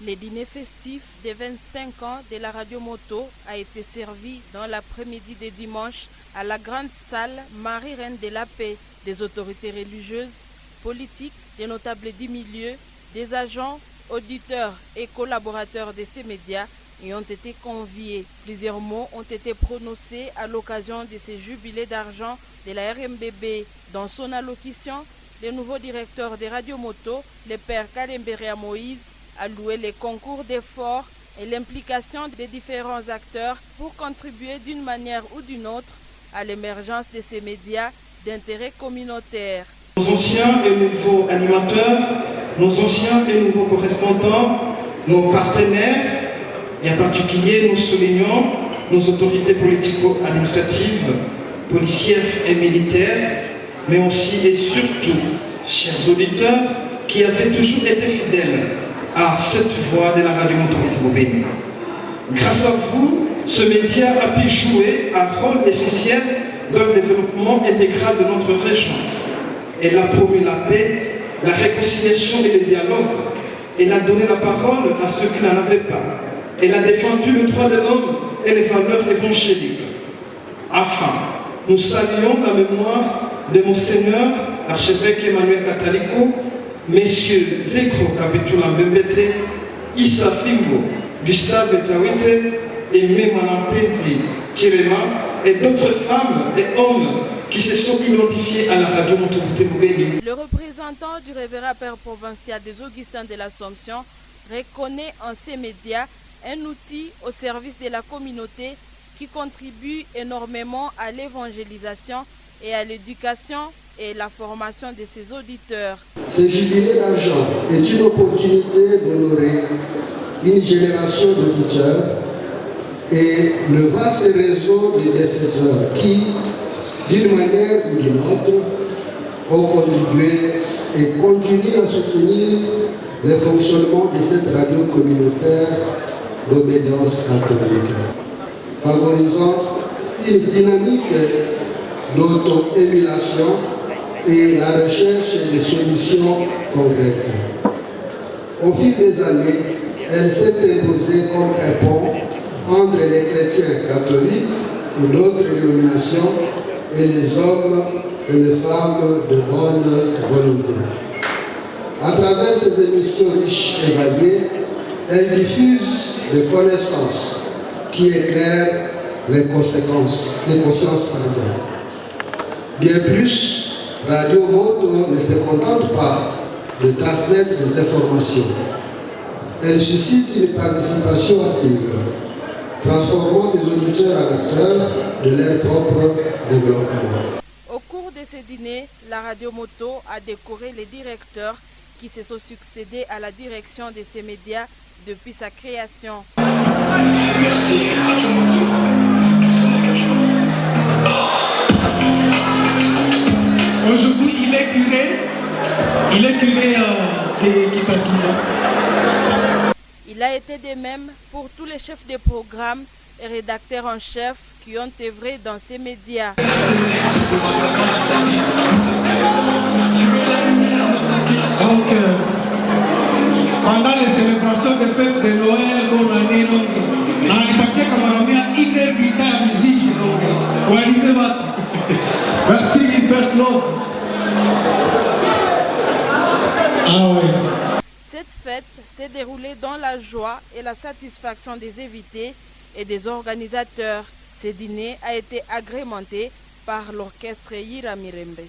Le dîner festif des 25 ans de la radio moto a été servi dans l'après-midi de dimanche à la grande salle Marie-Reine de la Paix. Des autorités religieuses, politiques, des notables du milieu, des agents, auditeurs et collaborateurs de ces médias y ont été conviés. Plusieurs mots ont été prononcés à l'occasion de ce jubilé d'argent de la RMBB. Dans son allocution, le nouveau directeur de Radio Moto, le père Kalemberea Moïse, a loué les concours d'efforts et l'implication des différents acteurs pour contribuer d'une manière ou d'une autre à l'émergence de ces médias d'intérêt communautaire. Nos anciens et nouveaux animateurs, nos anciens et nouveaux correspondants, nos partenaires, et en particulier nous soulignons nos autorités politico-administratives, policières et militaires, mais aussi et surtout, chers auditeurs, qui avez toujours été fidèles à cette voix de la radio Moto-Béni. Grâce à vous, ce média a pu jouer un rôle essentiel dans le développement intégral de notre région. Elle a promu la paix, la réconciliation et le dialogue. Elle a donné la parole à ceux qui n'en avaient pas. Elle a défendu le droit de l'homme et les valeurs évangéliques. Enfin, nous saluons la mémoire de Monseigneur, l'archevêque Emmanuel Catalico, messieurs Zekro Kapitula Mbembete, Issa Fingo, Gustave Tawite et Memanampezi Tirema et d'autres femmes et hommes qui se sont identifiés à la radio Moto-Béni. Le représentant du révérend père provincial des Augustins de l'Assomption reconnaît en ces médias un outil au service de la communauté qui contribue énormément à l'évangélisation et à l'éducation et la formation de ses auditeurs. Ce jubilé d'argent est une opportunité d'honorer une génération d'auditeurs et le vaste réseau de bienfaiteurs qui, d'une manière ou d'une autre, ont contribué et continuent à soutenir le fonctionnement de cette radio communautaire d'obédience catholique, favorisant une dynamique d'auto-émulation et la recherche de solutions concrètes. Au fil des années, elle s'est imposée comme un pont entre les chrétiens catholiques et d'autres dénominations et les hommes et les femmes de bonne volonté. À travers ces émissions riches et variées, elle diffuse des connaissances qui éclairent les consciences. Bien plus, Radio Moto ne se contente pas de transmettre des informations. Elle suscite une participation active, transformant ses auditeurs en acteurs de leur propre développement. Au cours de ce dîner, la radio Moto a décoré les directeurs qui se sont succédés à la direction de ces médias depuis sa création. Merci Radio Moto pour ton engagement. Aujourd'hui, il est curé de Kipatoula. Il a été de même pour tous les chefs de programme et rédacteurs en chef qui ont œuvré dans ces médias. Donc, pendant les célébrations de fête de Noël, merci Père Claude. Ah oui. Cette fête s'est déroulée dans la joie et la satisfaction des invités et des organisateurs. Ce dîner a été agrémenté par l'orchestre Yira Mirembe.